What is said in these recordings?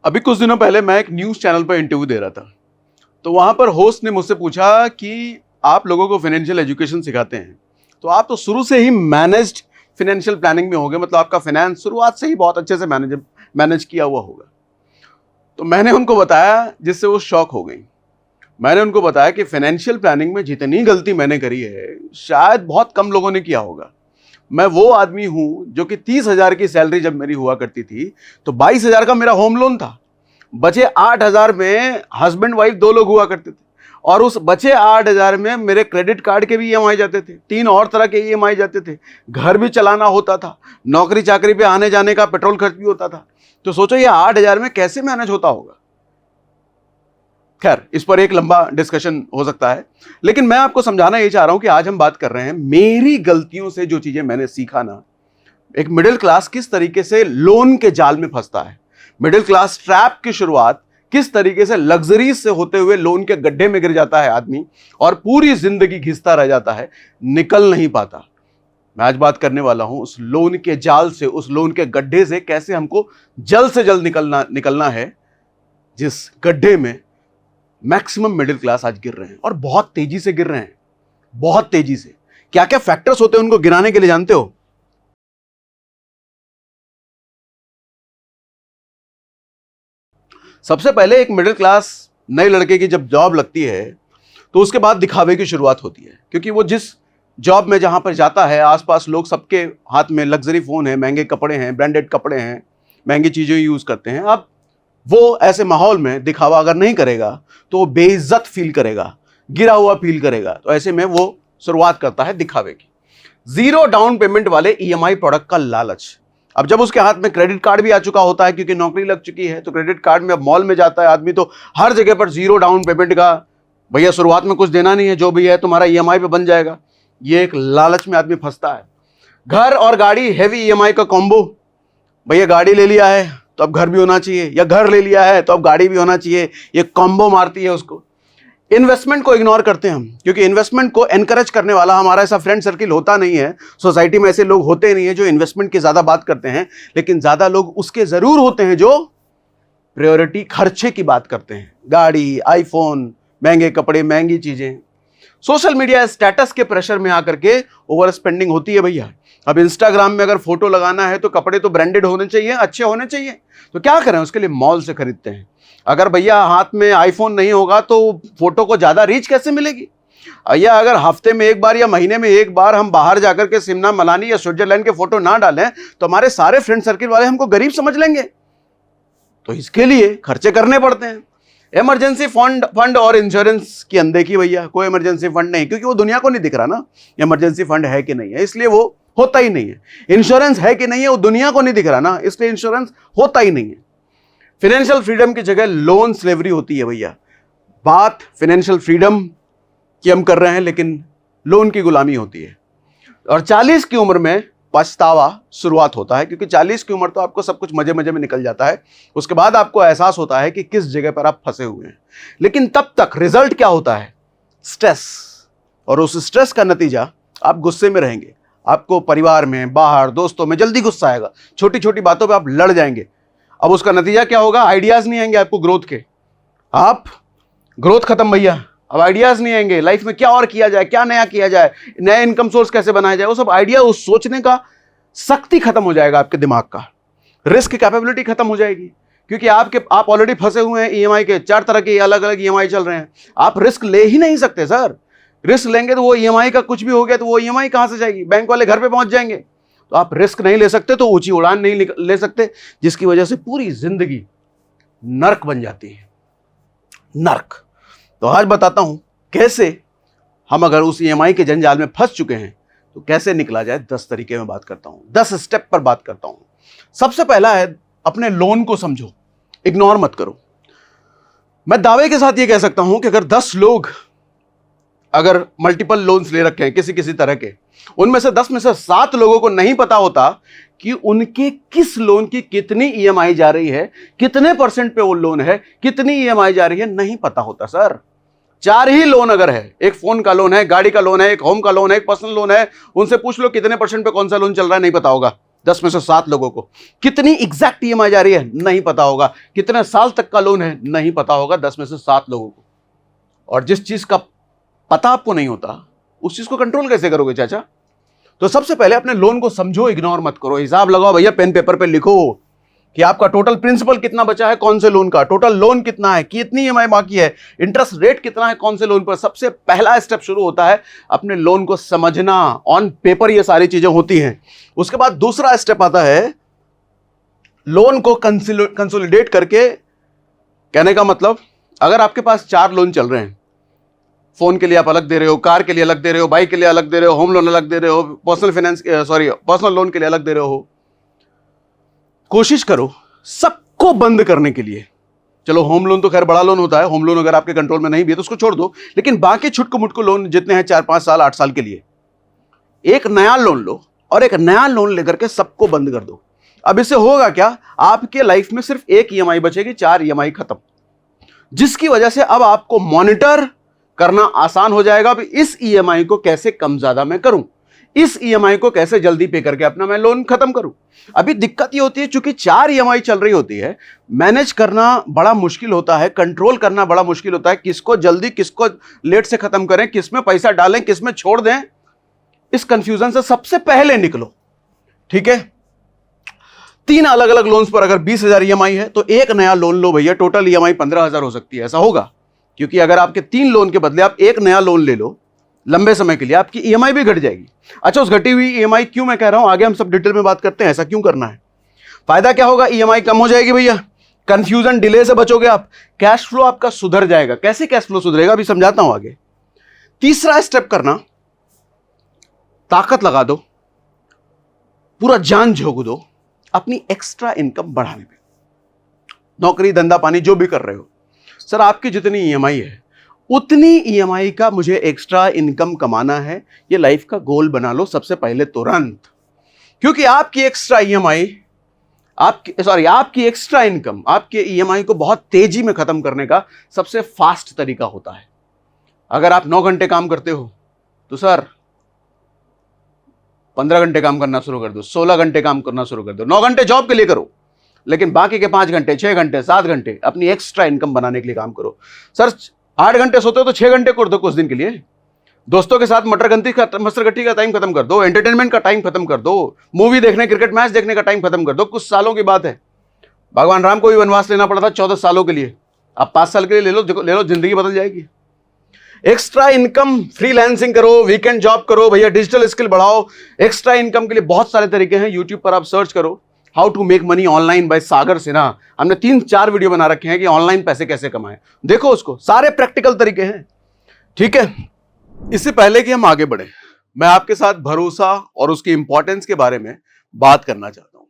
अभी कुछ दिनों पहले मैं एक न्यूज़ चैनल पर इंटरव्यू दे रहा था, तो वहाँ पर होस्ट ने मुझसे पूछा कि आप लोगों को फाइनेंशियल एजुकेशन सिखाते हैं, तो आप तो शुरू से ही मैनेज्ड फाइनेंशियल प्लानिंग में होंगे, मतलब आपका फाइनेंस शुरुआत से ही बहुत अच्छे से मैनेज किया हुआ होगा। तो मैंने उनको बताया, जिससे वो शॉक हो गई। मैंने उनको बताया कि फाइनेंशियल प्लानिंग में जितनी गलती मैंने करी है, शायद बहुत कम लोगों ने किया होगा। मैं वो आदमी हूं जो कि 30,000 की सैलरी जब मेरी हुआ करती थी तो 22,000 का मेरा होम लोन था। बचे 8,000 में हस्बैंड वाइफ 2 लोग हुआ करते थे, और उस बचे 8,000 में मेरे क्रेडिट कार्ड के भी ईएमआई जाते थे, 3 और तरह के ईएमआई जाते थे, घर भी चलाना होता था, नौकरी चाकरी पे आने जाने का पेट्रोल खर्च भी होता था। तो सोचो ये 8,000 में कैसे मैनेज होता होगा। खैर, इस पर एक लंबा डिस्कशन हो सकता है, लेकिन मैं आपको समझाना ये चाह रहा हूं कि आज हम बात कर रहे हैं मेरी गलतियों से जो चीजें मैंने सीखा ना। एक मिडिल क्लास किस तरीके से लोन के जाल में फंसता है, मिडिल क्लास ट्रैप की शुरुआत किस तरीके से लग्जरीज से होते हुए लोन के गड्ढे में गिर जाता है आदमी, और पूरी जिंदगी घिसता रह जाता है, निकल नहीं पाता। मैं आज बात करने वाला हूं उस लोन के जाल से, उस लोन के गड्ढे से कैसे हमको जल्द से जल्द निकलना है, जिस गड्ढे में मैक्सिमम मिडिल क्लास आज गिर रहे हैं, और बहुत तेजी से गिर रहे हैं, बहुत तेजी से। क्या क्या फैक्टर्स होते हैं उनको गिराने के लिए, जानते हो? सबसे पहले एक मिडिल क्लास नए लड़के की जब जॉब लगती है तो उसके बाद दिखावे की शुरुआत होती है, क्योंकि वो जिस जॉब में जहां पर जाता है आसपास लोग सबके हाथ में लग्जरी फोन है, महंगे कपड़े हैं, ब्रांडेड कपड़े हैं, महंगी चीजें यूज करते हैं। अब वो ऐसे माहौल में दिखावा अगर नहीं करेगा तो वो बेइज्जत फील करेगा, गिरा हुआ फील करेगा। तो ऐसे में वो शुरुआत करता है दिखावे की। 0 डाउन पेमेंट वाले ईएमआई प्रोडक्ट का लालच। अब जब उसके हाथ में क्रेडिट कार्ड भी आ चुका होता है, क्योंकि नौकरी लग चुकी है, तो क्रेडिट कार्ड में अब मॉल में जाता है आदमी तो हर जगह पर 0 डाउन पेमेंट का, भैया शुरुआत में कुछ देना नहीं है, जो भी है तुम्हारा ईएमआई पे बन जाएगा। ये एक लालच में आदमी फंसता है। घर और गाड़ी हेवी ईएमआई का कॉम्बो। भैया गाड़ी ले लिया है तो अब घर भी होना चाहिए, या घर ले लिया है तो अब गाड़ी भी होना चाहिए, ये कॉम्बो मारती है उसको। इन्वेस्टमेंट को इग्नोर करते हैं हम, क्योंकि इन्वेस्टमेंट को एनकरेज करने वाला हमारा ऐसा फ्रेंड सर्किल होता नहीं है। सोसाइटी में ऐसे लोग होते नहीं है जो इन्वेस्टमेंट की ज्यादा बात करते हैं, लेकिन ज्यादा लोग उसके जरूर होते हैं जो प्रायोरिटी खर्चे की बात करते हैं। गाड़ी, आईफोन, महंगे कपड़े, महंगी चीजें। सोशल मीडिया स्टेटस के प्रेशर में आकर के ओवर स्पेंडिंग होती है भैया। अब इंस्टाग्राम में अगर फोटो लगाना है तो कपड़े तो ब्रांडेड होने चाहिए, अच्छे होने चाहिए। तो क्या करें, उसके लिए मॉल से खरीदते हैं। अगर भैया हाथ में आईफोन नहीं होगा तो फोटो को ज्यादा रीच कैसे मिलेगी? या अगर हफ्ते में एक बार या महीने में एक बार हम बाहर जाकर के शिमला, मनाली या स्विट्जरलैंड के फोटो ना डालें तो हमारे सारे फ्रेंड सर्किल वाले हमको गरीब समझ लेंगे। तो इसके लिए खर्चे करने पड़ते हैं। इमरजेंसी फंड और इंश्योरेंस की अनदेखी भैया। कोई इमरजेंसी फंड नहीं, क्योंकि वो दुनिया को नहीं दिख रहा ना इमरजेंसी फंड है कि नहीं है, इसलिए वो होता ही नहीं है। इंश्योरेंस है कि नहीं है, वो दुनिया को नहीं दिख रहा ना, इसलिए इंश्योरेंस होता ही नहीं है। फाइनेंशियल फ्रीडम की जगह लोन स्लेवरी होती है भैया। बात फाइनेंशियल फ्रीडम की हम कर रहे हैं, लेकिन लोन की गुलामी होती है। और 40 की उम्र में पछतावा शुरुआत होता है, क्योंकि 40 की उम्र तो आपको सब कुछ मजे मजे में निकल जाता है। उसके बाद आपको एहसास होता है कि किस जगह पर आप फंसे हुए हैं। लेकिन तब तक रिजल्ट क्या होता है? स्ट्रेस। और उस स्ट्रेस का नतीजा, आप गुस्से में रहेंगे, आपको परिवार में, बाहर, दोस्तों में जल्दी गुस्सा आएगा, छोटी छोटी बातों पे आप लड़ जाएंगे। अब उसका नतीजा क्या होगा? आइडियाज नहीं आएंगे आपको ग्रोथ के। आप ग्रोथ खत्म भैया, अब आइडियाज नहीं आएंगे लाइफ में, क्या और किया जाए, क्या नया किया जाए, नया इनकम सोर्स कैसे बनाया जाए, वो सब आइडिया, उस सोचने का शक्ति खत्म हो जाएगा आपके दिमाग का। रिस्क कैपेबिलिटी खत्म हो जाएगी, क्योंकि आप ऑलरेडी फंसे हुए हैं ईएमआई के। 4 तरह के अलग अलग ईएमआई चल रहे हैं, आप रिस्क ले ही नहीं सकते सर। रिस्क लेंगे तो वो ईएमआई का कुछ भी हो गया तो वो ईएमआई कहां से जाएगी? बैंक वाले घर पे पहुंच जाएंगे। तो आप रिस्क नहीं ले सकते, तो ऊंची उड़ान नहीं ले सकते, जिसकी वजह से पूरी जिंदगी नर्क बन जाती है। नर्क। तो आज बताता हूं कैसे हम अगर उस ईएमआई के जंजाल में फंस चुके हैं तो कैसे निकला जाए। 10 तरीके में बात करता हूं, 10 स्टेप पर बात करता हूं। सबसे पहला है, अपने लोन को समझो, इग्नोर मत करो। मैं दावे के साथ यह कह सकता हूं कि अगर 10 लोग अगर मल्टीपल लोन्स ले रखे हैं किसी किसी तरह के, उनमें से 10 में से 7 लोगों को नहीं पता होता कि उनके किस लोन की कितनी ईएमआई जा रही है, कितने % पे वो लोन है, कितनी ईएमआई जा रही है, नहीं पता होता सर। 4 ही लोन अगर है, एक फोन का लोन है, गाड़ी का लोन है, एक होम का लोन है, एक पर्सनल लोन है, उनसे पूछ लो कितने % पे कौन सा लोन चल रहा है, नहीं पता होगा। 10 में से 7 लोगों को। कितनी एग्जैक्ट ईएमआई जा रही है नहीं पता होगा, कितने साल तक का लोन है नहीं पता होगा 10 में से 7 लोगों को। और जिस चीज का पता आपको नहीं होता उस चीज को कंट्रोल कैसे करोगे चाचा? तो सबसे पहले अपने लोन को समझो, इग्नोर मत करो, हिसाब लगाओ भैया, पेन पेपर पे लिखो कि आपका टोटल प्रिंसिपल कितना बचा है कौन से लोन का, टोटल लोन कितना है, कितनी ईएमआई बाकी है, इंटरेस्ट रेट कितना है कौन से लोन पर। सबसे पहला स्टेप शुरू होता है अपने लोन को समझना, ऑन पेपर ये सारी चीजें होती हैं। उसके बाद दूसरा स्टेप आता है लोन को कंसोलिडेट करके। कहने का मतलब अगर आपके पास 4 लोन चल रहे हैं, फोन के लिए आप अलग दे रहे हो, कार के लिए अलग दे रहे हो, बाइक के लिए अलग दे रहे हो, होम लोन अलग दे रहे हो, पर्सनल लोन के लिए अलग दे रहे हो, कोशिश करो सबको बंद करने के लिए। चलो होम लोन तो खैर बड़ा लोन होता है, होम लोन अगर आपके कंट्रोल में नहीं भी है तो उसको छोड़ दो, लेकिन बाकी छुटको मुटको लोन जितने हैं 4-5 साल 8 साल के लिए, एक नया लोन लो और एक नया लोन लेकर के सबको बंद कर दो। अब इससे होगा क्या, आपके लाइफ में सिर्फ एक ईएमआई बचेगी, 4 ईएमआई खत्म, जिसकी वजह से अब आपको मॉनिटर करना आसान हो जाएगा। अब इस ईएमआई को कैसे कम ज्यादा मैं करूं, इस ईएमआई को कैसे जल्दी पे करके अपना मैं लोन खत्म करूं। अभी दिक्कत ये होती है चूंकि 4 ईएमआई चल रही होती है, मैनेज करना बड़ा मुश्किल होता है, कंट्रोल करना बड़ा मुश्किल होता है, किसको जल्दी किसको लेट से खत्म करें, किसमें पैसा डालें किसमें छोड़ दें। इस कंफ्यूजन से सबसे पहले निकलो, ठीक है। 3 अलग अलग लोन्स पर अगर 20,000 ईएमआई है तो एक नया लोन लो भैया, टोटल ईएमआई 15,000 हो सकती है। ऐसा होगा क्योंकि अगर आपके 3 लोन के बदले आप एक नया लोन ले लो लंबे समय के लिए, आपकी ईएमआई भी घट जाएगी। अच्छा, उस घटी हुई ईएमआई क्यों मैं कह रहा हूं, आगे हम सब डिटेल में बात करते हैं ऐसा क्यों करना है। फायदा क्या होगा, ईएमआई कम हो जाएगी भैया, कंफ्यूजन डिले से बचोगे आप, कैश फ्लो आपका सुधर जाएगा। कैसे कैश फ्लो सुधरेगा अभी समझाता हूं आगे। तीसरा स्टेप करना, ताकत लगा दो, पूरा जान झोंक दो अपनी एक्स्ट्रा इनकम बढ़ाने पे। नौकरी धंधा पानी जो भी कर रहे हो, सर आपकी जितनी ईएमआई है उतनी ईएमआई का मुझे एक्स्ट्रा इनकम कमाना है, ये लाइफ का गोल बना लो सबसे पहले तुरंत। क्योंकि आपकी एक्स्ट्रा ईएमआई, आपकी एक्स्ट्रा इनकम आपके ईएमआई को बहुत तेजी में खत्म करने का सबसे फास्ट तरीका होता है। अगर आप 9 घंटे काम करते हो तो सर 15 घंटे काम करना शुरू कर दो, 16 घंटे काम करना शुरू कर दो। 9 घंटे जॉब के लिए करो, लेकिन बाकी के 5 घंटे 6 घंटे 7 घंटे अपनी एक्स्ट्रा इनकम बनाने के लिए काम करो। सर 8 घंटे सोते हो तो 6 घंटे कर दो कुछ दिन के लिए, दोस्तों के साथ मसरगट्टी का टाइम खत्म कर दो, एंटरटेनमेंट का टाइम खत्म कर दो, मूवी देखने क्रिकेट मैच देखने का टाइम खत्म कर दो। कुछ सालों की बात है, भगवान राम को भी वनवास लेना पड़ा था 14 सालों के लिए, अब 5 साल के लिए ले लो, जिंदगी बदल जाएगी। एक्स्ट्रा इनकम, फ्रीलांसिंग करो, वीकेंड जॉब करो भैया, डिजिटल स्किल बढ़ाओ। एक्स्ट्रा इनकम के लिए बहुत सारे तरीके हैं, यूट्यूब पर आप सर्च करो how to make money online by Sagar Sinha. हमने 3-4 वीडियो बना रखे हैं कि ऑनलाइन पैसे कैसे कमाएं, देखो उसको, सारे प्रैक्टिकल तरीके हैं, ठीक है। इससे पहले कि हम आगे बढ़े, मैं आपके साथ भरोसा और उसकी इंपॉर्टेंस के बारे में बात करना चाहता हूं।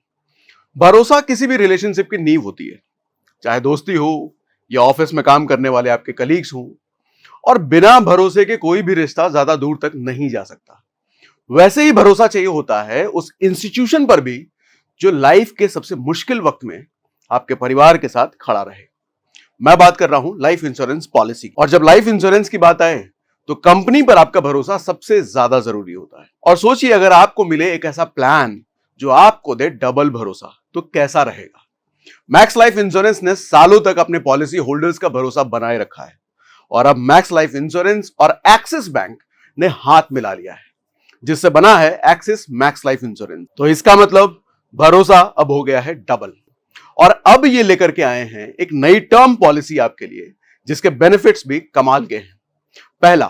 भरोसा किसी भी रिलेशनशिप की नींव होती है, चाहे दोस्ती हो या ऑफिस में काम करने वाले आपके कलीग्स हों, और बिना भरोसे के कोई भी रिश्ता ज्यादा दूर तक नहीं जा सकता। वैसे ही भरोसा चाहिए होता है उस इंस्टीट्यूशन पर भी जो लाइफ के सबसे मुश्किल वक्त में आपके परिवार के साथ खड़ा रहे। मैं बात कर रहा हूं लाइफ इंश्योरेंस पॉलिसी की। और जब लाइफ इंश्योरेंस की बात आए तो कंपनी पर आपका भरोसा सबसे ज्यादा जरूरी होता है। और सोचिए अगर आपको मिले एक ऐसा प्लान जो आपको दे डबल भरोसा, तो कैसा रहेगा। मैक्स लाइफ इंश्योरेंस ने सालों तक अपने पॉलिसी होल्डर्स का भरोसा बनाए रखा है, और अब मैक्स लाइफ इंश्योरेंस और एक्सिस बैंक ने हाथ मिला लिया है, जिससे बना है एक्सिस मैक्स लाइफ इंश्योरेंस। तो इसका मतलब भरोसा अब हो गया है डबल। और अब ये लेकर के आए हैं एक नई टर्म पॉलिसी आपके लिए, जिसके बेनिफिट्स भी कमाल के हैं। पहला,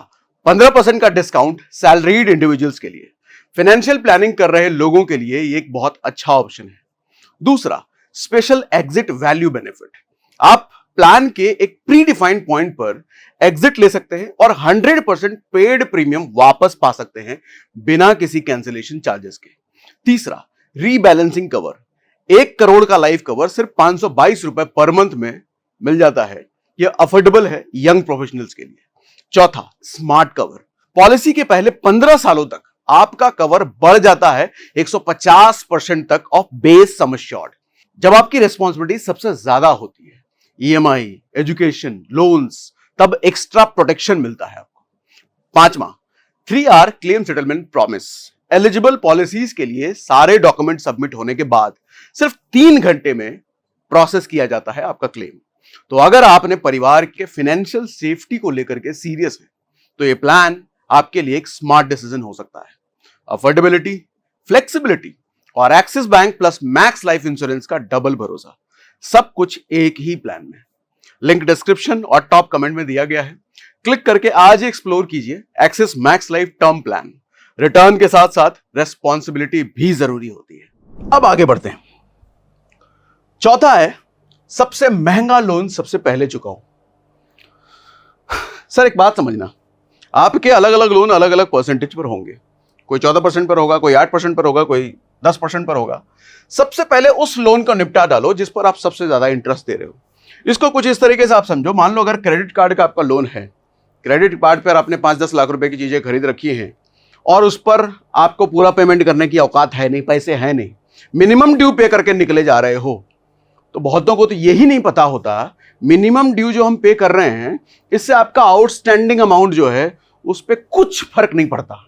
15% का डिस्काउंट सैलरीड इंडिविजुअल्स के लिए, फाइनेंशियल प्लानिंग कर रहे लोगों के लिए ये एक बहुत अच्छा ऑप्शन है। दूसरा, स्पेशल एग्जिट वैल्यू बेनिफिट, आप प्लान के एक प्री डिफाइंड पॉइंट पर एग्जिट ले सकते हैं और 100% पेड प्रीमियम वापस पा सकते हैं बिना किसी कैंसिलेशन चार्जेस के। तीसरा, रीबैलेंसिंग कवर, 1 करोड़ का लाइफ कवर सिर्फ 522 रुपए पर मंथ में मिल जाता है। यह अफोर्डेबल है यंग प्रोफेशनल्स के लिए। चौथा, स्मार्ट कवर, पॉलिसी के पहले 15 सालों तक आपका कवर बढ़ जाता है 150% तक ऑफ बेस सम एश्योर्ड। जब आपकी रिस्पॉन्सिबिलिटी सबसे ज्यादा होती है, ईएमआई, एजुकेशन, लोन्स, तब एक्स्ट्रा प्रोटेक्शन मिलता है आपको। पांचवा, 3R claim settlement promise, eligible policies के लिए सारे डॉक्यूमेंट सबमिट होने के बाद सिर्फ 3 घंटे में प्रोसेस किया जाता है आपका क्लेम। तो अगर आपने परिवार के फाइनेंशियल सेफ्टी को लेकर के सीरियस है तो ये प्लान आपके लिए एक स्मार्ट डिसीजन हो सकता है। अफोर्डेबिलिटी, फ्लेक्सिबिलिटी और axis bank plus max life insurance का डबल भरोसा, सब कुछ एक ही प्लान में। लिंक डिस्क्रिप्शन और टॉप कमेंट में दिया गया है, क्लिक करके आज ही एक्सप्लोर कीजिए axis max life term plan. Return के साथ साथ रेस्पॉन्सिबिलिटी भी जरूरी होती है। अब आगे बढ़ते हैं। चौथा है सबसे महंगा लोन सबसे पहले चुकाओ। सर एक बात समझना, आपके अलग अलग लोन अलग अलग परसेंटेज पर होंगे, कोई 14% पर होगा, कोई 8% पर होगा, कोई 10% पर होगा। सबसे पहले उस लोन को निपटा डालो जिस पर आप सबसे ज्यादा इंटरेस्ट दे रहे हो। इसको कुछ इस तरीके से आप समझो, मान लो अगर क्रेडिट कार्ड का आपका लोन है, क्रेडिट कार्ड पर आपने 5-10 लाख रुपए की चीजें खरीद रखी हैं और उस पर आपको पूरा पेमेंट करने की औकात है नहीं, पैसे हैं नहीं, मिनिमम ड्यू पे करके निकले जा रहे हो, तो बहुतों को तो यही नहीं पता होता मिनिमम ड्यू जो हम पे कर रहे हैं इससे आपका आउटस्टैंडिंग अमाउंट जो है उस पर कुछ फर्क नहीं पड़ता,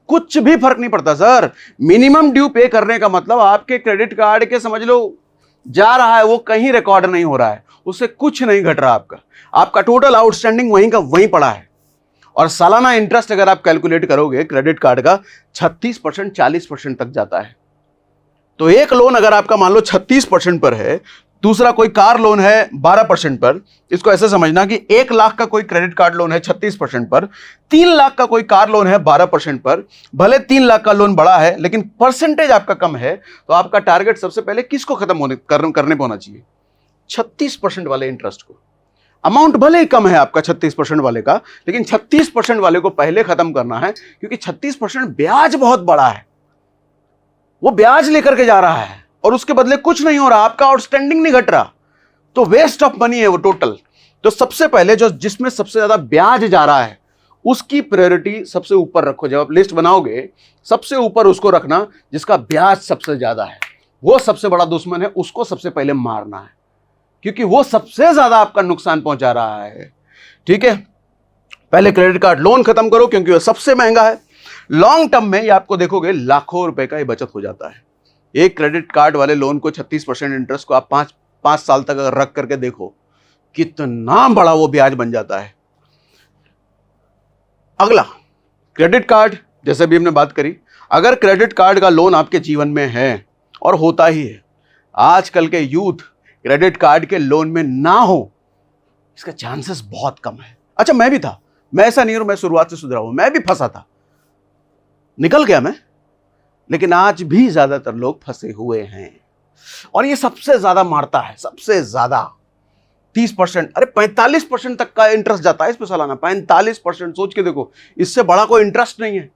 कुछ भी फर्क नहीं पड़ता। सर मिनिमम ड्यू पे करने का मतलब आपके क्रेडिट कार्ड के समझ लो जा रहा है, वो कहीं रिकॉर्ड नहीं हो रहा है, उससे कुछ नहीं घट रहा, आपका टोटल आउटस्टैंडिंग वहीं का वहीं पड़ा है। और सालाना इंटरेस्ट अगर आप कैलकुलेट करोगे क्रेडिट कार्ड का 36% 40% तक जाता है। तो एक लोन अगर आपका मान लो 36% पर है, दूसरा कोई कार लोन है 12% पर, इसको ऐसे समझना कि 1 लाख का कोई क्रेडिट कार्ड लोन है 36% पर, 3 लाख का कोई कार लोन है 12% पर, भले 3 लाख का लोन बड़ा है लेकिन परसेंटेज आपका कम है, तो आपका टारगेट सबसे पहले किसको खत्म करने पर होना चाहिए? 36% वाले इंटरेस्ट को। अमाउंट भले ही कम है आपका 36% वाले का, लेकिन 36% वाले को पहले खत्म करना है, क्योंकि 36% ब्याज बहुत बड़ा है, वो ब्याज लेकर के जा रहा है और उसके बदले कुछ नहीं हो रहा, आपका आउटस्टैंडिंग नहीं घट रहा, तो वेस्ट ऑफ मनी है वो टोटल। तो सबसे पहले जो जिसमें सबसे ज्यादा ब्याज जा रहा है उसकी प्रायोरिटी सबसे ऊपर रखो। जब आप लिस्ट बनाओगे सबसे ऊपर उसको रखना जिसका ब्याज सबसे ज्यादा है, वो सबसे बड़ा दुश्मन है, उसको सबसे पहले मारना है, क्योंकि वो सबसे ज्यादा आपका नुकसान पहुंचा रहा है। ठीक है, पहले क्रेडिट कार्ड लोन खत्म करो क्योंकि वो सबसे महंगा है। लॉन्ग टर्म में ये आपको देखोगे लाखों रुपए का ही बचत हो जाता है। एक क्रेडिट कार्ड वाले लोन को 36% इंटरेस्ट को आप 5 साल तक अगर रख करके देखो कितना बड़ा वो ब्याज बन जाता है। अगला क्रेडिट कार्ड, जैसे भी हमने बात करी, अगर क्रेडिट कार्ड का लोन आपके जीवन में है और होता ही है, आजकल के यूथ क्रेडिट कार्ड के लोन में ना हो इसका चांसेस बहुत कम है। अच्छा मैं भी था, मैं ऐसा नहीं हूं, मैं शुरुआत से सुधरा हूं, मैं भी फंसा था, निकल गया मैं, लेकिन आज भी ज्यादातर लोग फंसे हुए हैं और ये सबसे ज्यादा मारता है, सबसे ज्यादा 30%, अरे 45% तक का इंटरेस्ट जाता है इस पे सालाना। 45% सोच के देखो, इससे बड़ा कोई इंटरेस्ट नहीं है।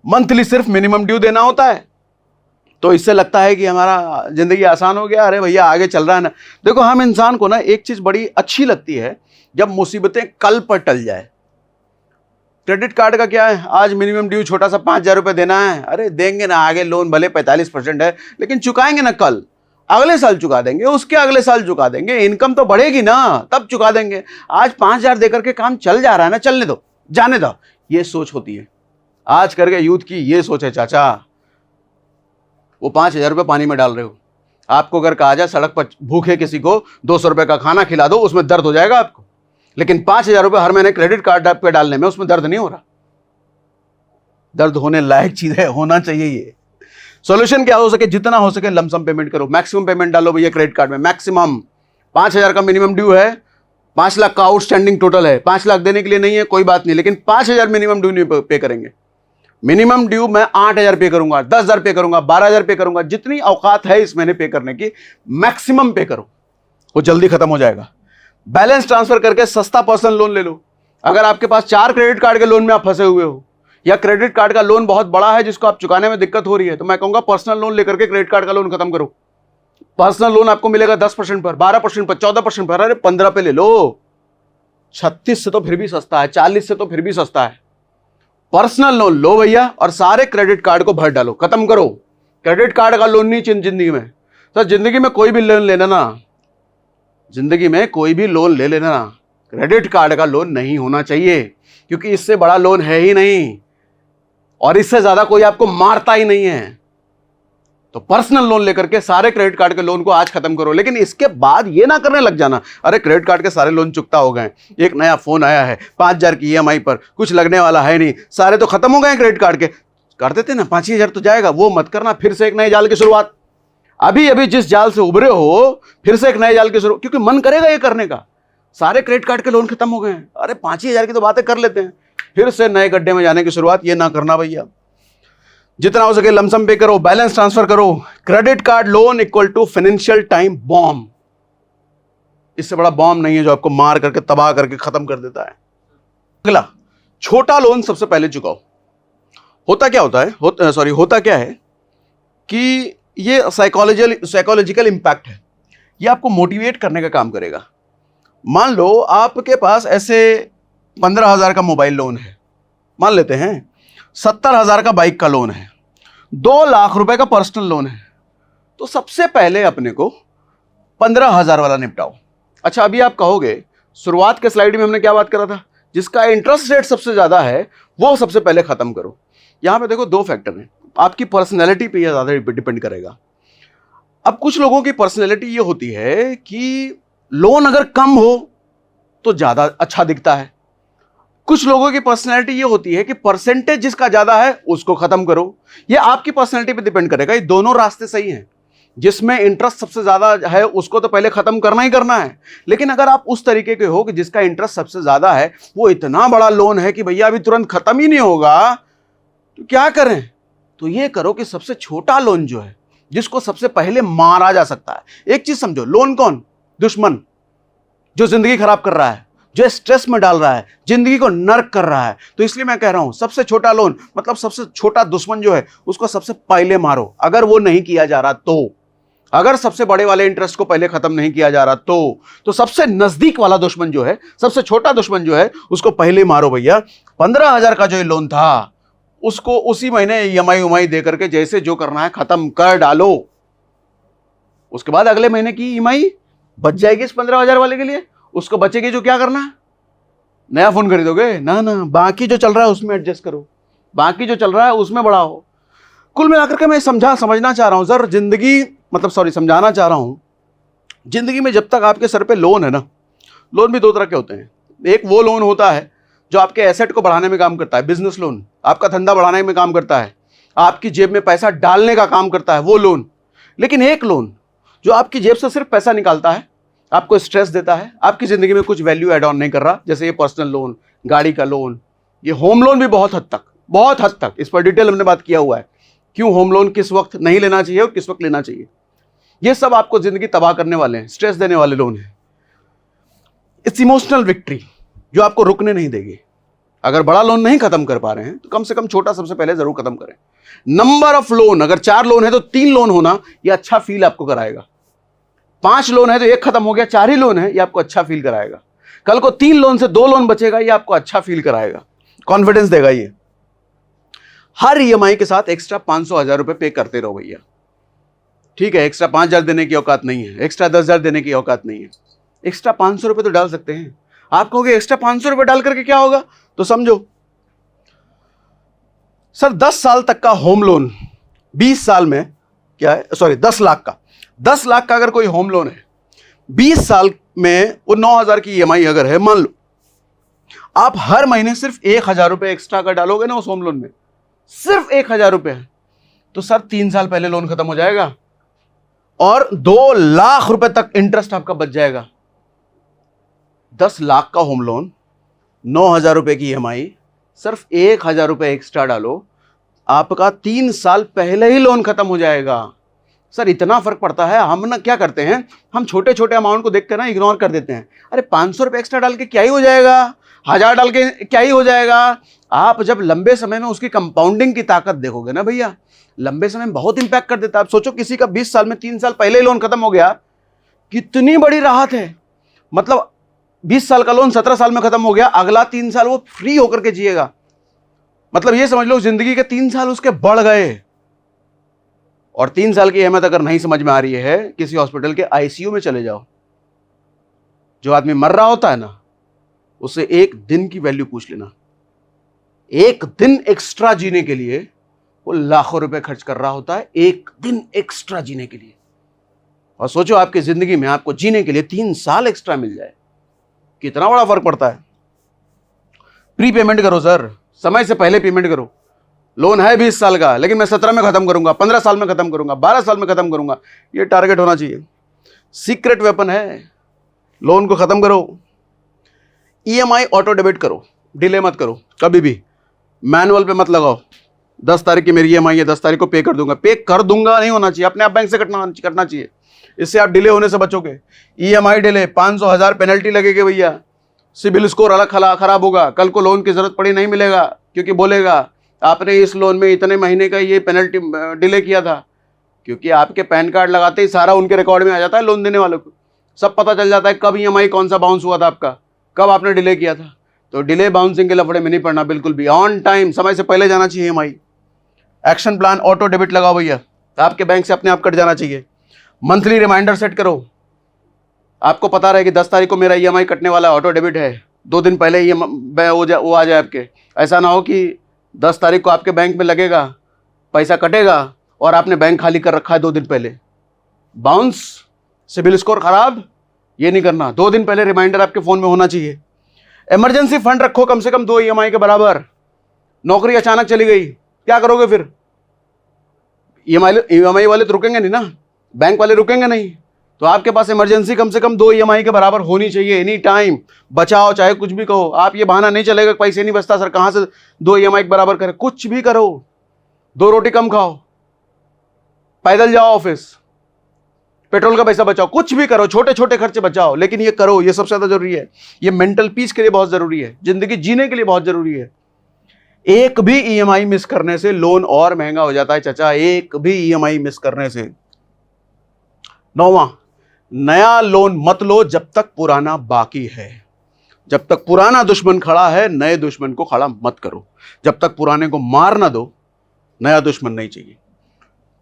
मंथली सिर्फ मिनिमम ड्यू देना होता है, तो इससे लगता है कि हमारा जिंदगी आसान हो गया, अरे भैया आगे चल रहा है ना। देखो हम इंसान को ना एक चीज बड़ी अच्छी लगती है, जब मुसीबतें कल पर टल जाए। क्रेडिट कार्ड का क्या है, आज मिनिमम ड्यू छोटा सा 5,000 रुपए देना है, अरे देंगे ना, आगे लोन भले 45% है लेकिन चुकाएंगे ना, कल अगले साल चुका देंगे, उसके अगले साल चुका देंगे, इनकम तो बढ़ेगी ना तब चुका देंगे। आज 5,000 देकर के काम चल जा रहा है ना, चलने दो, जाने दो, ये सोच होती है आज करके यूथ की। ये सोच है चाचा, वो 5,000 रुपये पानी में डाल रहे हो। आपको अगर कहा जाए सड़क पर भूखे किसी को 200 रुपये का खाना खिला दो, उसमें दर्द हो जाएगा आपको, लेकिन 5,000 रुपये हर महीने क्रेडिट कार्ड पे डालने में उसमें दर्द नहीं हो रहा। दर्द होने लायक चीज है, होना चाहिए ये। सॉल्यूशन क्या हो सके, जितना हो सके लमसम पेमेंट करो, मैक्सिमम पेमेंट डालो भैया क्रेडिट कार्ड में। मैक्सिमम 5,000 का मिनिमम ड्यू है, 5 लाख का आउटस्टैंडिंग टोटल है, 5 लाख देने के लिए नहीं है कोई बात नहीं, लेकिन 5,000 मिनिमम ड्यू नहीं पे करेंगे। मिनिमम ड्यू मैं 8,000 पे करूंगा, 10,000 पे करूंगा, 12,000 पे करूंगा, जितनी औकात है इस महीने पे करने की मैक्सिमम पे करो, वो जल्दी खत्म हो जाएगा। बैलेंस ट्रांसफर करके सस्ता पर्सनल लोन ले लो। अगर आपके पास 4 क्रेडिट कार्ड के लोन में आप फंसे हुए हो, या क्रेडिट कार्ड का लोन बहुत बड़ा है जिसको आप चुकाने में दिक्कत हो रही है, तो मैं कहूंगा पर्सनल लोन लेकर के क्रेडिट कार्ड का लोन खत्म करो। पर्सनल लोन आपको मिलेगा 10% पर, 12% पर, 14% पर, अरे 15 पे ले लो। 36 से तो फिर भी सस्ता है, 40 से तो फिर भी सस्ता है। पर्सनल लोन लो भैया और सारे क्रेडिट कार्ड को भर डालो, खत्म करो। क्रेडिट कार्ड का लोन नहीं चाहिए जिंदगी में। सर जिंदगी में कोई भी लोन लेना ना, जिंदगी में कोई भी लोन ले लेना ना, क्रेडिट कार्ड का लोन नहीं होना चाहिए, क्योंकि इससे बड़ा लोन है ही नहीं। और इससे ज्यादा कोई आपको मारता ही नहीं है। तो पर्सनल लोन लेकर के सारे क्रेडिट कार्ड के लोन को आज खत्म करो। लेकिन इसके बाद ये ना करने लग जाना, अरे क्रेडिट कार्ड के सारे लोन चुकता हो गए, एक नया फोन आया है 5,000 की ईएमआई पर, कुछ लगने वाला है नहीं, सारे तो खत्म हो गए क्रेडिट कार्ड के, कर देते ना 5,000 तो जाएगा। वो मत करना, फिर से एक नए जाल की शुरुआत। अभी अभी जिस जाल से उभरे हो फिर से एक नए जाल की शुरुआत, क्योंकि मन करेगा ये करने का। सारे क्रेडिट कार्ड के लोन खत्म हो गए हैं, अरे 5,000 की तो बातें कर लेते हैं, फिर से नए गड्ढे में जाने की शुरुआत। ये ना करना भैया। जितना हो सके लमसम पे करो, बैलेंस ट्रांसफर करो। Credit card loan equal to financial time bomb. इससे बड़ा बॉम्ब नहीं है जो आपको मार करके तबाह करके खत्म कर देता है। अगला, छोटा लोन सबसे पहले चुकाओ। होता क्या है कि ये साइकोलॉजिकल इंपैक्ट है, ये आपको मोटिवेट करने का काम करेगा। मान लो आपके पास ऐसे 15,000 का मोबाइल लोन है, मान लेते हैं 70,000 का बाइक का लोन है, 2 लाख रुपए का पर्सनल लोन है। तो सबसे पहले अपने को 15,000 वाला निपटाओ। अच्छा, अभी आप कहोगे शुरुआत के स्लाइड में हमने क्या बात करा था, जिसका इंटरेस्ट रेट सबसे ज्यादा है वो सबसे पहले खत्म करो। यहां पे देखो 2 फैक्टर हैं, आपकी पर्सनैलिटी पे यह ज्यादा डिपेंड करेगा। अब कुछ लोगों की पर्सनैलिटी ये होती है कि लोन अगर कम हो तो ज्यादा अच्छा दिखता है। कुछ लोगों की पर्सनैलिटी ये होती है कि परसेंटेज जिसका ज्यादा है उसको खत्म करो। ये आपकी पर्सनैलिटी पे डिपेंड करेगा। ये दोनों रास्ते सही हैं। जिसमें इंटरेस्ट सबसे ज्यादा है उसको तो पहले खत्म करना ही करना है। लेकिन अगर आप उस तरीके के हो कि जिसका इंटरेस्ट सबसे ज्यादा है, वो इतना बड़ा लोन है कि भैया अभी तुरंत खत्म ही नहीं होगा, तो क्या करें? तो ये करो कि सबसे छोटा लोन जो है, जिसको सबसे पहले मारा जा सकता है। एक चीज समझो, लोन कौन? दुश्मन, जो जिंदगी खराब कर रहा है, जो स्ट्रेस में डाल रहा है, जिंदगी को नर्क कर रहा है। तो इसलिए मैं कह रहा हूं सबसे छोटा लोन मतलब सबसे छोटा दुश्मन जो है उसको सबसे पहले मारो। अगर वो नहीं किया जा रहा तो, अगर सबसे बड़े वाले इंटरेस्ट को पहले खत्म नहीं किया जा रहा तो सबसे नजदीक वाला दुश्मन जो है, सबसे छोटा दुश्मन जो है, उसको पहले मारो भैया। 15,000 का जो लोन था उसको उसी महीने ईएमआई दे करके जैसे जो करना है खत्म कर डालो। उसके बाद अगले महीने की ईएमआई बच जाएगी इस 15,000 वाले के लिए। उसको बचेगी जो क्या करना है, नया फोन खरीदोगे ना, बाकी जो चल रहा है उसमें एडजस्ट करो, बाकी जो चल रहा है उसमें बढ़ाओ। कुल मिलाकर के मैं समझना चाह रहा हूं सर, समझाना चाह रहा हूं, जिंदगी में जब तक आपके सर पे लोन है ना, लोन भी 2 तरह के होते हैं। एक वो लोन होता है जो आपके एसेट को बढ़ाने में काम करता है, बिजनेस लोन, आपका धंधा बढ़ाने में काम करता है, आपकी जेब में पैसा डालने का काम करता है, वो लोन। लेकिन एक लोन जो आपकी जेब से सिर्फ पैसा निकालता है, आपको स्ट्रेस देता है, आपकी जिंदगी में कुछ वैल्यू एड ऑन नहीं कर रहा, जैसे ये पर्सनल लोन, गाड़ी का लोन, ये होम लोन भी बहुत हद तक इस पर डिटेल हमने बात किया हुआ है, क्यों होम लोन किस वक्त नहीं लेना चाहिए और किस वक्त लेना चाहिए। ये सब आपको जिंदगी तबाह करने वाले हैं, स्ट्रेस देने वाले लोन है। इट्स इमोशनल विक्ट्री जो आपको रुकने नहीं देगी। अगर बड़ा लोन नहीं खत्म कर पा रहे हैं तो कम से कम छोटा सबसे पहले जरूर खत्म करें। नंबर ऑफ लोन, अगर 4 लोन है तो 3 लोन होना यह अच्छा फील आपको कराएगा। 5 लोन है तो 1 खत्म हो गया, 4 ही लोन है, ये आपको अच्छा फील कराएगा। कल को 3 लोन से 2 लोन बचेगा, ये आपको अच्छा फील कराएगा, कॉन्फिडेंस देगा। ये हर ईएमआई के साथ एक्स्ट्रा 500-1000 रुपए पे करते रहो भैया। ठीक है, एक्स्ट्रा 5,000 देने की औकात नहीं है, एक्स्ट्रा 10,000 देने की औकात नहीं है, एक्स्ट्रा 500 रुपए तो डाल सकते हैं। आप कहोगे एक्स्ट्रा 500 रुपए डाल करके क्या होगा, तो समझो सर 10 साल तक का होम लोन 20 साल में क्या है, 10 लाख का, 10 लाख का अगर कोई होम लोन है 20 साल में, वो 9,000 की ईएमआई अगर है, मान लो आप हर महीने सिर्फ 1,000 रुपए एक्स्ट्रा का डालोगे ना उस होम लोन में, सिर्फ 1,000 रुपए है, तो सर 3 साल पहले लोन खत्म हो जाएगा और 2 लाख रुपए तक इंटरेस्ट आपका बच जाएगा। 10 लाख का होम लोन, 9,000 रुपए की ईएमआई, सिर्फ 1,000 रुपए एक्स्ट्रा डालो, आपका 3 साल पहले ही लोन खत्म हो जाएगा। सर इतना फर्क पड़ता है। हम ना क्या करते हैं, हम छोटे छोटे अमाउंट को देख कर ना इग्नोर कर देते हैं। अरे 500 रुपए एक्स्ट्रा डाल के क्या ही हो जाएगा, 1,000 डाल के क्या ही हो जाएगा। आप जब लंबे समय में उसकी कंपाउंडिंग की ताकत देखोगे ना भैया, लंबे समय में बहुत इंपैक्ट कर देता है। आप सोचो किसी का 20 साल में 3 साल पहले ही लोन खत्म हो गया, कितनी बड़ी राहत है। मतलब 20 साल का लोन 17 साल में खत्म हो गया, अगला 3 साल वो फ्री होकर के जिएगा। मतलब ये समझ लो जिंदगी के 3 साल उसके बढ़ गए। और 3 साल की अहमियत अगर नहीं समझ में आ रही है, किसी हॉस्पिटल के आईसीयू में चले जाओ। जो आदमी मर रहा होता है ना, उससे 1 दिन की वैल्यू पूछ लेना। एक दिन एक्स्ट्रा जीने के लिए वो लाखों रुपए खर्च कर रहा होता है, एक दिन एक्स्ट्रा जीने के लिए। और सोचो आपकी जिंदगी में आपको जीने के लिए 3 साल एक्स्ट्रा मिल जाए, कितना बड़ा फर्क पड़ता है। प्री पेमेंट करो सर, समय से पहले पेमेंट करो। लोन है 20 साल का, लेकिन मैं 17 में खत्म करूंगा, 15 साल में खत्म करूंगा, 12 साल में खत्म करूंगा, ये टारगेट होना चाहिए। सीक्रेट वेपन है, लोन को खत्म करो। ईएमआई ऑटो डेबिट करो, डिले मत करो कभी भी, मैनुअल पे मत लगाओ। 10 तारीख की मेरी ईएमआई है, 10 तारीख को पे कर दूंगा। पे कर दूंगा नहीं होना चाहिए, अपने आप बैंक से कटना चाहिए। इससे आप डिले होने से बचोगे। ईएमआई डिले 500 1000 पेनल्टी लगेगी भैया, सिबिल स्कोर अलग खराब होगा, कल को लोन की जरूरत पड़ी नहीं मिलेगा, क्योंकि बोलेगा आपने इस लोन में इतने महीने का ये पेनल्टी डिले किया था। क्योंकि आपके पैन कार्ड लगाते ही सारा उनके रिकॉर्ड में आ जाता है, लोन देने वालों को सब पता चल जाता है कब ईएमआई कौन सा बाउंस हुआ था आपका, कब आपने डिले किया था। तो डिले बाउंसिंग के लफड़े में नहीं पड़ना बिल्कुल भी, ऑन टाइम समय से पहले जाना चाहिए EMI. Action plan auto debit लगाओ भैया, आपके बैंक से अपने आप कट जाना चाहिए। मंथली रिमाइंडर सेट करो, आपको पता रहे कि 10 तारीख को मेरा ईएमआई कटने वाला है, ऑटो डेबिट है, 2 दिन पहले ही वो आ जाए आपके। ऐसा ना हो कि 10 तारीख को आपके बैंक में लगेगा, पैसा कटेगा और आपने बैंक खाली कर रखा है 2 दिन पहले, बाउंस, सिबिल स्कोर खराब, ये नहीं करना। 2 दिन पहले रिमाइंडर आपके फोन में होना चाहिए। इमरजेंसी फंड रखो कम से कम 2 ईएमआई के बराबर। नौकरी अचानक चली गई, क्या करोगे फिर? ईएमआई वाले तो रुकेंगे नहीं ना, बैंक वाले रुकेंगे नहीं, तो आपके पास इमरजेंसी कम से कम 2 ईएमआई के बराबर होनी चाहिए। एनी टाइम बचाओ, चाहे कुछ भी कहो। आप ये बहाना नहीं चलेगा, पैसे नहीं बचता सर, कहां से 2 ईएमआई के बराबर करें? कुछ भी करो, 2 रोटी कम खाओ, पैदल जाओ ऑफिस, पेट्रोल का पैसा बचाओ, कुछ भी करो, छोटे छोटे खर्चे बचाओ, लेकिन ये करो, ये सबसे ज्यादा जरूरी है। ये मेंटल पीस के लिए बहुत जरूरी है, जिंदगी जीने के लिए बहुत जरूरी है। एक भी ईएमआई मिस करने से लोन और महंगा हो जाता है चाचा, एक भी ईएमआई मिस करने से। 9वां, नया लोन मत लो जब तक पुराना बाकी है। जब तक पुराना दुश्मन खड़ा है, नए दुश्मन को खड़ा मत करो। जब तक पुराने को मार ना दो, नया दुश्मन नहीं चाहिए।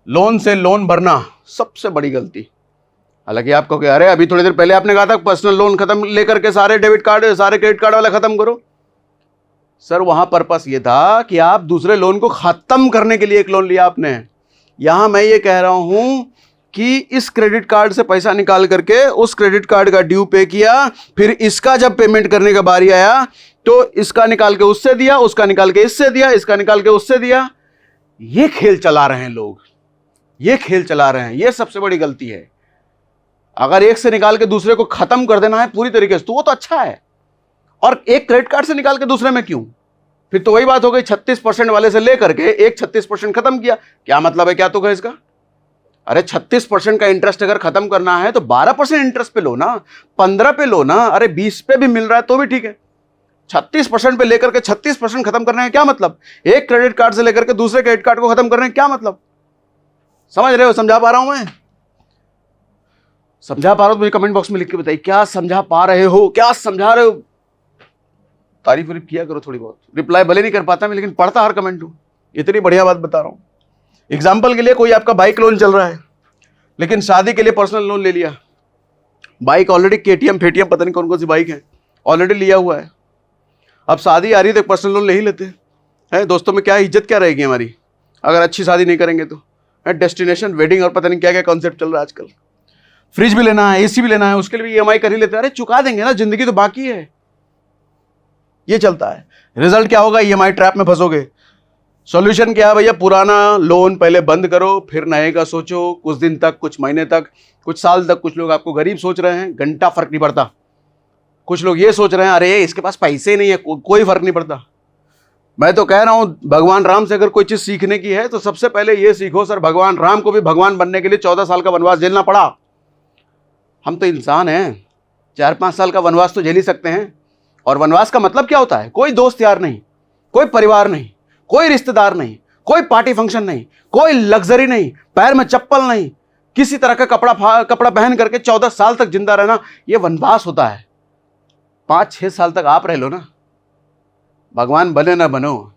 लोन से लोन भरना सबसे बड़ी गलती। हालांकि आप कहोगे अरे अभी थोड़ी देर पहले आपने कहा था पर्सनल लोन खत्म लेकर के सारे डेबिट कार्ड सारे क्रेडिट कार्ड वाला खत्म करो। सर वहां पर्पस ये था कि आप दूसरे लोन को खत्म करने के लिए एक लोन लिया आपने। यहां मैं ये कह रहा हूं कि इस क्रेडिट कार्ड से पैसा निकाल करके उस क्रेडिट कार्ड का ड्यू पे किया, फिर इसका जब पेमेंट करने का बारी आया तो इसका निकाल के उससे दिया, उसका निकाल के इससे दिया, इसका निकाल के उससे दिया। ये खेल चला रहे हैं लोग, ये खेल चला रहे हैं, ये सबसे बड़ी गलती है। अगर एक से निकाल के दूसरे को खत्म कर देना है पूरी तरीके से तो वो तो अच्छा है, और एक क्रेडिट कार्ड से निकाल के दूसरे में क्यों? फिर तो वही बात हो गई, 36% वाले से लेकर के एक 36% खत्म किया। क्या मतलब है, क्या तो है इसका? अरे 36% का इंटरेस्ट अगर खत्म करना है तो 12% इंटरेस्ट पे लो ना, 15 पे लो ना, अरे 20 पे भी मिल रहा है तो भी ठीक है। 36% पे लेकर के 36% खत्म करने का क्या मतलब? एक क्रेडिट कार्ड से लेकर के दूसरे क्रेडिट कार्ड को खत्म करने का क्या मतलब? समझ रहे हो? समझा पा रहा हूं मैं? समझा पा रहा हो तो मुझे कमेंट बॉक्स में लिख के बताइए, क्या समझा पा रहे हो, क्या समझा रहे हो। तारीफ किया करो थोड़ी बहुत। रिप्लाई भले नहीं कर पाता मैं, लेकिन पढ़ता हर कमेंट हूं। इतनी बढ़िया बात बता रहा हूं। एग्जाम्पल के लिए कोई आपका बाइक लोन चल रहा है, लेकिन शादी के लिए पर्सनल लोन ले लिया। बाइक ऑलरेडी केटीएम फेटीएम पता नहीं कौन कौन सी बाइक है, ऑलरेडी लिया हुआ है। अब शादी आ रही है तो पर्सनल लोन ले ही लेते हैं। दोस्तों में क्या इज्जत क्या रहेगी हमारी अगर अच्छी शादी नहीं करेंगे तो? डेस्टिनेशन वेडिंग और पता नहीं क्या क्या कॉन्सेप्ट चल रहा है आजकल। फ्रिज भी लेना है, एसी भी लेना है, उसके लिए भी ईएमआई कर ही लेते हैं। अरे चुका देंगे ना, जिंदगी तो बाकी है। ये चलता है। रिजल्ट क्या होगा? ईएमआई ट्रैप में फंसोगे। सॉल्यूशन क्या है भैया? पुराना लोन पहले बंद करो, फिर नए का सोचो। कुछ दिन तक, कुछ महीने तक, कुछ साल तक। कुछ लोग आपको गरीब सोच रहे हैं, घंटा फर्क नहीं पड़ता। कुछ लोग ये सोच रहे हैं अरे इसके पास पैसे नहीं है, कोई फर्क नहीं पड़ता। मैं तो कह रहा हूं भगवान राम से अगर कोई चीज सीखने की है तो सबसे पहले ये सीखो सर, भगवान राम को भी भगवान बनने के लिए 14 साल का वनवास झेलना पड़ा। हम तो इंसान हैं, 4-5 साल का वनवास तो झेल ही सकते हैं। और वनवास का मतलब क्या होता है? कोई दोस्त यार नहीं, कोई परिवार नहीं, कोई रिश्तेदार नहीं, कोई पार्टी फंक्शन नहीं, कोई लग्जरी नहीं, पैर में चप्पल नहीं, किसी तरह का कपड़ा पहन करके 14 साल तक जिंदा रहना, यह वनवास होता है। 5-6 साल तक आप रह लो ना, भगवान बने ना बनो,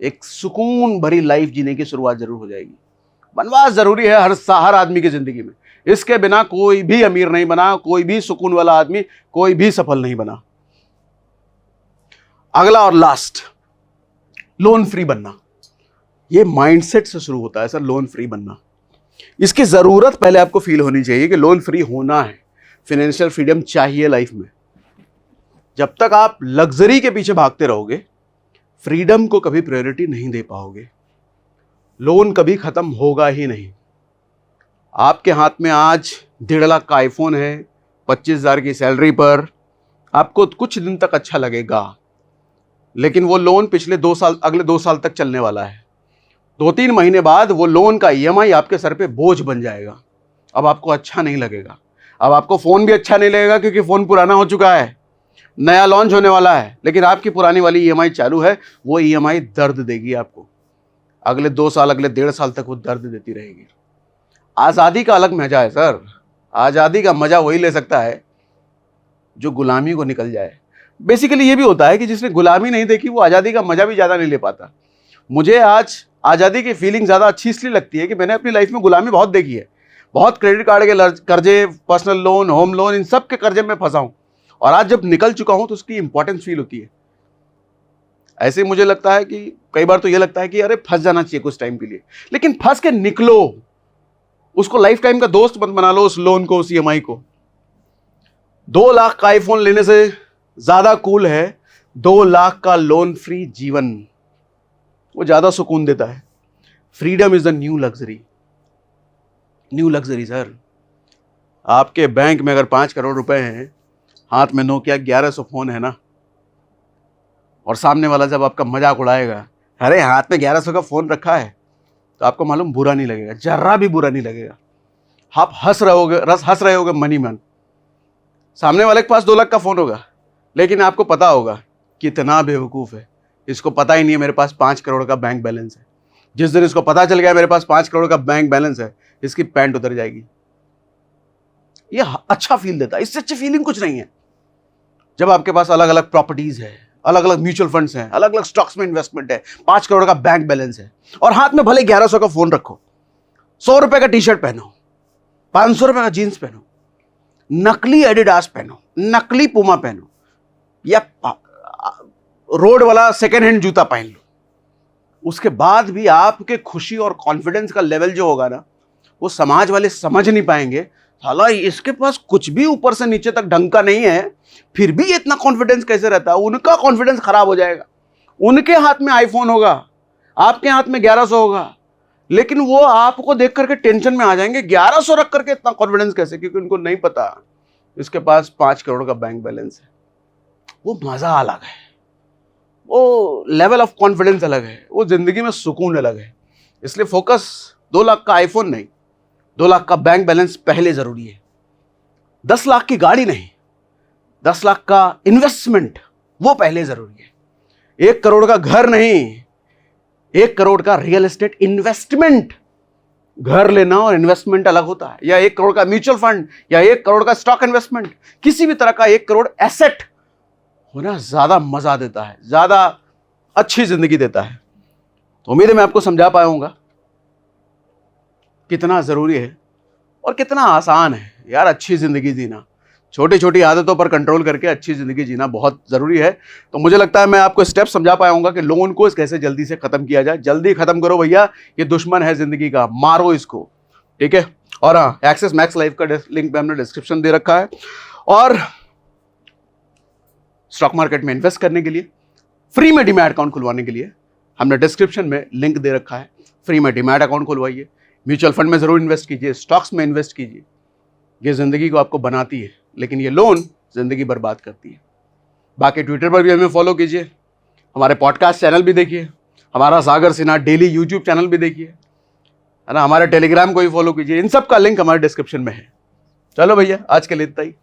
एक सुकून भरी लाइफ जीने की शुरुआत जरूर हो जाएगी। वनवास जरूरी है हर आदमी की जिंदगी में। इसके बिना कोई भी अमीर नहीं बना, कोई भी सुकून वाला आदमी, कोई भी सफल नहीं बना। अगला और लास्ट, लोन फ्री बनना, ये माइंडसेट से शुरू होता है सर, लोन फ्री बनना। इसकी ज़रूरत पहले आपको फील होनी चाहिए कि लोन फ्री होना है, फिनेंशियल फ्रीडम चाहिए लाइफ में। जब तक आप लग्जरी के पीछे भागते रहोगे, फ्रीडम को कभी प्रायोरिटी नहीं दे पाओगे। लोन कभी ख़त्म होगा ही नहीं। आपके हाथ में आज 1.5 लाख का आईफोन है, 25,000 की सैलरी पर, आपको कुछ दिन तक अच्छा लगेगा, लेकिन वो लोन अगले 2 साल तक चलने वाला है। 2-3 महीने बाद वो लोन का EMI आपके सर पे बोझ बन जाएगा। अब आपको अच्छा नहीं लगेगा। अब आपको फ़ोन भी अच्छा नहीं लगेगा क्योंकि फ़ोन पुराना हो चुका है, नया लॉन्च होने वाला है, लेकिन आपकी पुरानी वाली EMI चालू है। वो EMI दर्द देगी आपको। अगले 2 साल, अगले 1.5 साल तक वो दर्द देती रहेगी। आज़ादी का अलग मजा है सर। आज़ादी का मजा वही ले सकता है जो गुलामी को निकल जाए। बेसिकली ये भी होता है कि जिसने गुलामी नहीं देखी वो आज़ादी का मजा भी ज़्यादा नहीं ले पाता। मुझे आज आज़ादी की फीलिंग ज़्यादा अच्छी इसलिए लगती है कि मैंने अपनी लाइफ में गुलामी बहुत देखी है। बहुत क्रेडिट कार्ड के कर्जे, पर्सनल लोन, होम लोन, इन सब के कर्जे में फंसा हूँ, और आज जब निकल चुका हूँ तो उसकी इंपॉर्टेंस फील होती है। ऐसे मुझे लगता है कि कई बार तो ये लगता है कि अरे फंस जाना चाहिए कुछ टाइम के लिए, लेकिन फंस के निकलो, उसको लाइफ टाइम का दोस्त मत बना लो, उस लोन को, उस EMI को। 2 लाख का आईफोन लेने से ज्यादा कूल है 2 लाख का लोन फ्री जीवन। वो ज्यादा सुकून देता है। Freedom is the new luxury. New luxury sir. आपके बैंक में अगर 5 करोड़ रुपए हैं, हाथ में नोकिया 1100 फोन है ना, और सामने वाला जब आपका मजाक उड़ाएगा, अरे हाथ में 1100 का फोन रखा है, तो आपको मालूम बुरा नहीं लगेगा, जर्रा भी बुरा नहीं लगेगा। आप हंस रहे होगे मनी मन। सामने वाले के पास 2 लाख का फोन होगा, लेकिन आपको पता होगा कितना बेवकूफ़ है, इसको पता ही नहीं है मेरे पास 5 करोड़ का बैंक बैलेंस है। जिस दिन इसको पता चल गया मेरे पास 5 करोड़ का बैंक बैलेंस है, इसकी पैंट उतर जाएगी। ये अच्छा फील देता है, इससे अच्छी फीलिंग कुछ नहीं है। जब आपके पास अलग अलग प्रॉपर्टीज है, अलग अलग म्यूचुअल फंड्स हैं, अलग अलग स्टॉक्स में इन्वेस्टमेंट है, 5 करोड़ का बैंक बैलेंस है, और हाथ में भले 1100 का फोन रखो, 100 रुपए का टी-शर्ट पहनो, 500 रुपए का जीन्स पहनो, नकली एडिडास पहनो, नकली पुमा पहनो, या रोड वाला सेकेंड हैंड जूता पहन लो, उसके बाद भी आपके खुशी और कॉन्फिडेंस का लेवल जो होगा ना, वो समाज वाले समझ नहीं पाएंगे। साला इसके पास कुछ भी ऊपर से नीचे तक ढंग का नहीं है, फिर भी इतना कॉन्फिडेंस कैसे रहता है। उनका कॉन्फिडेंस खराब हो जाएगा। उनके हाथ में आईफोन होगा, आपके हाथ में 1100 होगा, लेकिन वो आपको देख करके टेंशन में आ जाएंगे, 1100 रख करके इतना कॉन्फिडेंस कैसे, क्योंकि उनको नहीं पता इसके पास 5 करोड़ का बैंक बैलेंस है। वो मजा अलग है, वो लेवल ऑफ कॉन्फिडेंस अलग है, वो जिंदगी में सुकून अलग है। इसलिए फोकस 2 लाख का आईफोन नहीं, 2 लाख का बैंक बैलेंस पहले जरूरी है। 10 लाख की गाड़ी नहीं, 10 लाख का इन्वेस्टमेंट वो पहले जरूरी है। 1 करोड़ का घर नहीं, 1 करोड़ का रियल एस्टेट इन्वेस्टमेंट। घर लेना और इन्वेस्टमेंट अलग होता है। या 1 करोड़ का म्यूचुअल फंड, या 1 करोड़ का स्टॉक इन्वेस्टमेंट, किसी भी तरह का 1 करोड़ एसेट होना ज्यादा मजा देता है, ज्यादा अच्छी जिंदगी देता है। तो उम्मीद है मैं आपको समझा पाया हूंगा कितना जरूरी है और कितना आसान है यार अच्छी जिंदगी जीना। छोटी छोटी आदतों पर कंट्रोल करके अच्छी जिंदगी जीना बहुत जरूरी है। तो मुझे लगता है मैं आपको स्टेप समझा पाया हूंगा कि लोन को कैसे जल्दी से खत्म किया जाए। जल्दी खत्म करो भैया, ये दुश्मन है जिंदगी का, मारो इसको, ठीक है। और हाँ, एक्सेस मैक्स लाइफ का लिंक हमने डिस्क्रिप्शन दे रखा है, और स्टॉक मार्केट में इन्वेस्ट करने के लिए, फ्री में डीमैट अकाउंट खुलवाने के लिए हमने डिस्क्रिप्शन में लिंक दे रखा है। फ्री में डीमैट अकाउंट खुलवाइए, म्यूचुअल फंड में जरूर इन्वेस्ट कीजिए, स्टॉक्स में इन्वेस्ट कीजिए। ये जिंदगी को आपको बनाती है, लेकिन ये लोन जिंदगी बर्बाद करती है। बाकी ट्विटर पर भी हमें फॉलो कीजिए, हमारे पॉडकास्ट चैनल भी देखिए, हमारा सागर सिन्हा डेली यूट्यूब चैनल भी देखिए, है ना, हमारे टेलीग्राम को भी फॉलो कीजिए। इन सब का लिंक हमारे डिस्क्रिप्शन में है। चलो भैया, आज के लिए इतना ही।